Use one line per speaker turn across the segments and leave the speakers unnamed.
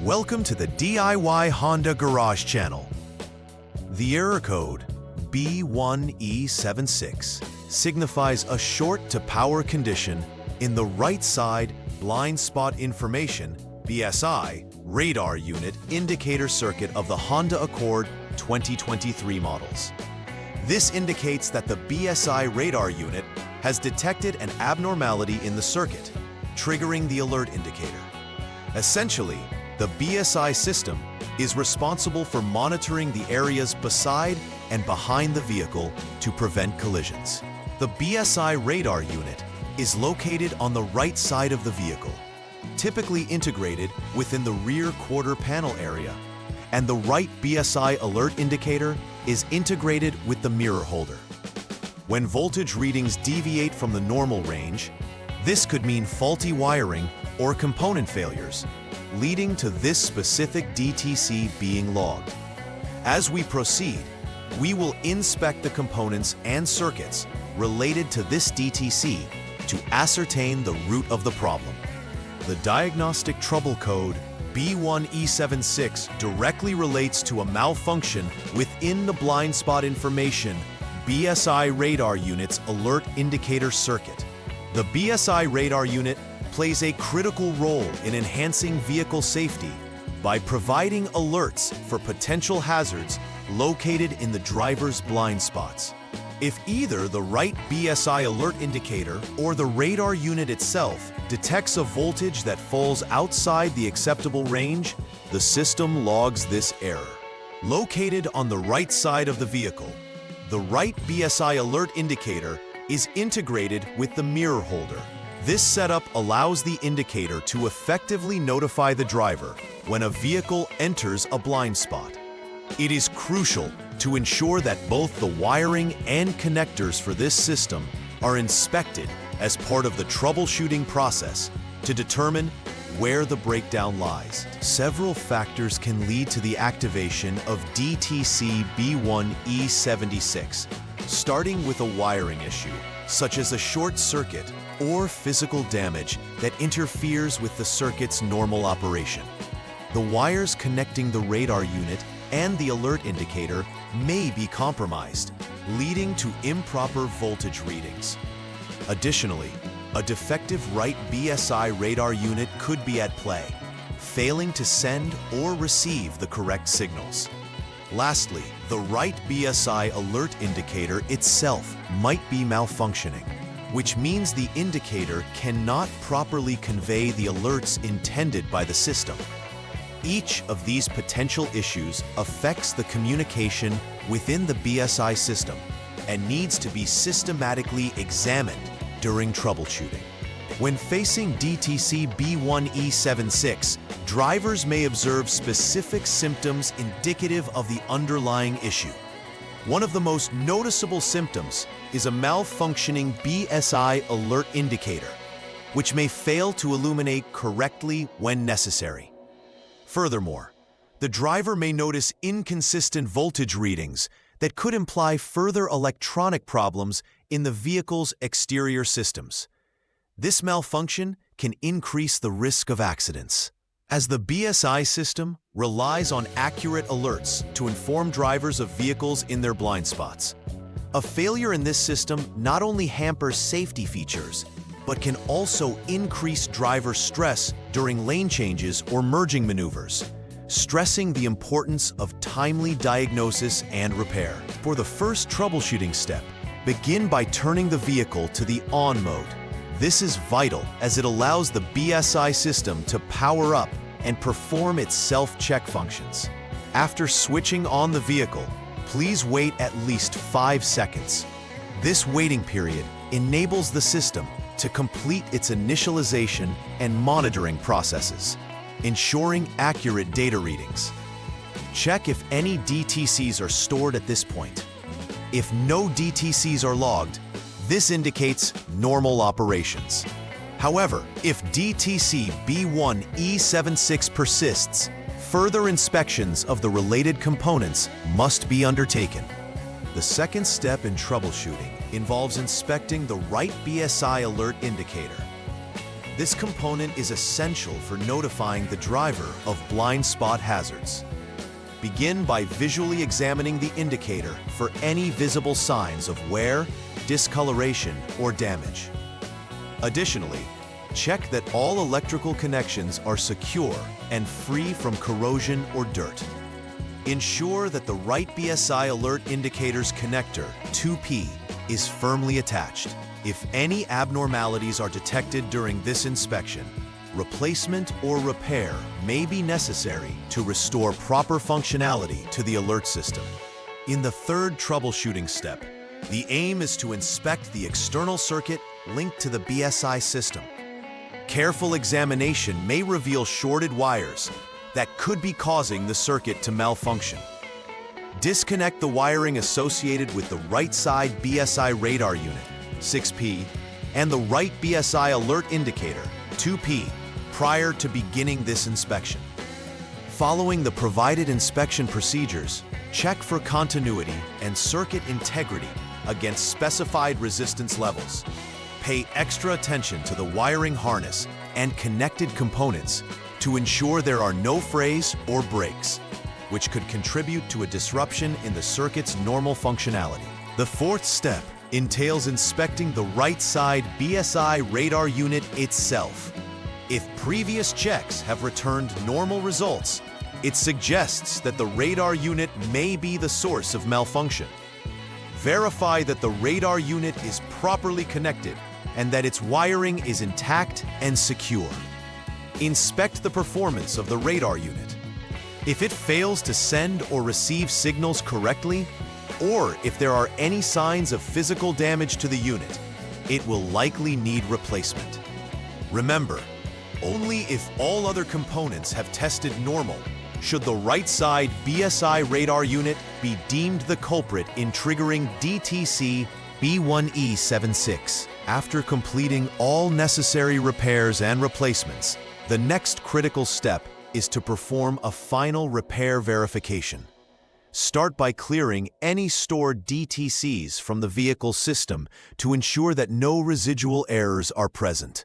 Welcome to the DIY Honda Garage channel. The error code B1E76 signifies a short to power condition in the right side blind spot information BSI radar unit indicator circuit of the Honda Accord 2023 models. This indicates that the BSI radar unit has detected an abnormality in the circuit, triggering the alert indicator. Essentially, the BSI system is responsible for monitoring the areas beside and behind the vehicle to prevent collisions. The BSI radar unit is located on the right side of the vehicle, typically integrated within the rear quarter panel area, and the right BSI alert indicator is integrated with the mirror holder. When voltage readings deviate from the normal range, this could mean faulty wiring or component failures, leading to this specific DTC being logged. As we proceed, we will inspect the components and circuits related to this DTC to ascertain the root of the problem. The diagnostic trouble code B1E76 directly relates to a malfunction within the blind spot information BSI radar unit's alert indicator circuit. The BSI radar unit plays a critical role in enhancing vehicle safety by providing alerts for potential hazards located in the driver's blind spots. If either the right BSI alert indicator or the radar unit itself detects a voltage that falls outside the acceptable range, the system logs this error. Located on the right side of the vehicle, the right BSI alert indicator is integrated with the mirror holder. This setup allows the indicator to effectively notify the driver when a vehicle enters a blind spot. It is crucial to ensure that both the wiring and connectors for this system are inspected as part of the troubleshooting process to determine where the breakdown lies. Several factors can lead to the activation of DTC B1E76, starting with a wiring issue, such as a short circuit or physical damage that interferes with the circuit's normal operation. The wires connecting the radar unit and the alert indicator may be compromised, leading to improper voltage readings. Additionally, a defective right BSI radar unit could be at play, failing to send or receive the correct signals. Lastly, the right BSI alert indicator itself might be malfunctioning, which means the indicator cannot properly convey the alerts intended by the system. Each of these potential issues affects the communication within the BSI system and needs to be systematically examined during troubleshooting. When facing DTC B1E76, drivers may observe specific symptoms indicative of the underlying issue. One of the most noticeable symptoms is a malfunctioning BSI alert indicator, which may fail to illuminate correctly when necessary. Furthermore, the driver may notice inconsistent voltage readings that could imply further electronic problems in the vehicle's exterior systems. This malfunction can increase the risk of accidents, as the BSI system relies on accurate alerts to inform drivers of vehicles in their blind spots. A failure in this system not only hampers safety features, but can also increase driver stress during lane changes or merging maneuvers, stressing the importance of timely diagnosis and repair. For the first troubleshooting step, begin by turning the vehicle to the on mode. This is vital as it allows the BSI system to power up and perform its self-check functions. After switching on the vehicle, please wait at least 5 seconds. This waiting period enables the system to complete its initialization and monitoring processes, ensuring accurate data readings. Check if any DTCs are stored at this point. If no DTCs are logged, this indicates normal operations. However, if DTC B1E76 persists, further inspections of the related components must be undertaken. The second step in troubleshooting involves inspecting the right BSI alert indicator. This component is essential for notifying the driver of blind spot hazards. Begin by visually examining the indicator for any visible signs of wear, discoloration, or damage. Additionally, check that all electrical connections are secure and free from corrosion or dirt. Ensure that the right BSI alert indicator's connector, 2P, is firmly attached. If any abnormalities are detected during this inspection, replacement or repair may be necessary to restore proper functionality to the alert system. In the third troubleshooting step, the aim is to inspect the external circuit linked to the BSI system. Careful examination may reveal shorted wires that could be causing the circuit to malfunction. Disconnect the wiring associated with the right side BSI radar unit, 6P, and the right BSI alert indicator, 2P, prior to beginning this inspection. Following the provided inspection procedures, check for continuity and circuit integrity against specified resistance levels. Pay extra attention to the wiring harness and connected components to ensure there are no frays or breaks, which could contribute to a disruption in the circuit's normal functionality. The fourth step entails inspecting the right side BSI radar unit itself. If previous checks have returned normal results, it suggests that the radar unit may be the source of malfunction. Verify that the radar unit is properly connected and that its wiring is intact and secure. Inspect the performance of the radar unit. If it fails to send or receive signals correctly, or if there are any signs of physical damage to the unit, it will likely need replacement. Remember, only if all other components have tested normal should the right side BSI radar unit be deemed the culprit in triggering DTC B1E76. After completing all necessary repairs and replacements, the next critical step is to perform a final repair verification. Start by clearing any stored DTCs from the vehicle system to ensure that no residual errors are present.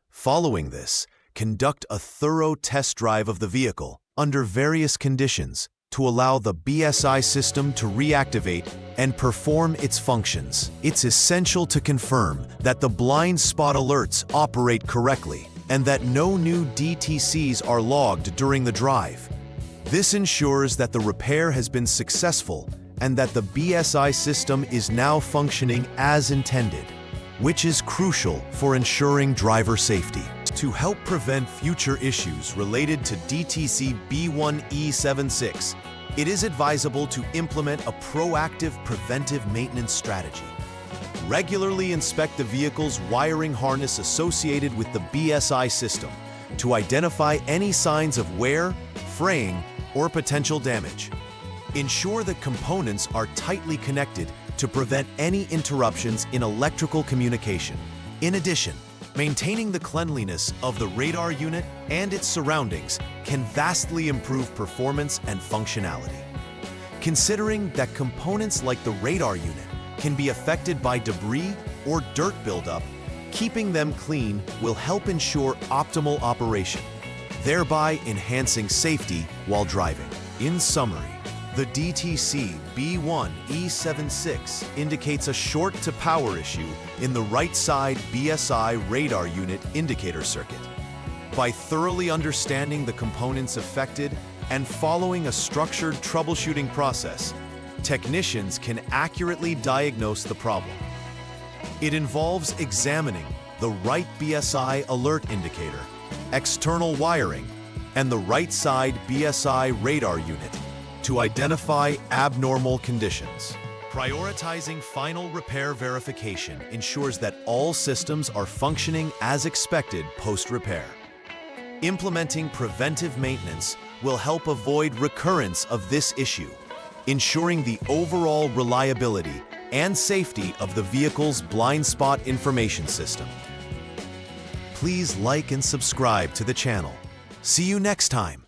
Following this, conduct a thorough test drive of the vehicle under various conditions to allow the BSI system to reactivate and perform its functions. It's essential to confirm that the blind spot alerts operate correctly and that no new DTCs are logged during the drive. This ensures that the repair has been successful and that the BSI system is now functioning as intended, which is crucial for ensuring driver safety. To help prevent future issues related to DTC B1E76, it is advisable to implement a proactive preventive maintenance strategy. Regularly inspect the vehicle's wiring harness associated with the BSI system to identify any signs of wear, fraying, or potential damage. Ensure that components are tightly connected to prevent any interruptions in electrical communication. In addition, maintaining the cleanliness of the radar unit and its surroundings can vastly improve performance and functionality. Considering that components like the radar unit can be affected by debris or dirt buildup, keeping them clean will help ensure optimal operation, thereby enhancing safety while driving. In summary, the DTC B1E76 indicates a short to power issue in the right side BSI radar unit indicator circuit. By thoroughly understanding the components affected and following a structured troubleshooting process, technicians can accurately diagnose the problem. It involves examining the right BSI alert indicator, external wiring, and the right side BSI radar unit to identify abnormal conditions. Prioritizing final repair verification ensures that all systems are functioning as expected post-repair. Implementing preventive maintenance will help avoid recurrence of this issue, ensuring the overall reliability and safety of the vehicle's blind spot information system. Please like and subscribe to the channel. See you next time.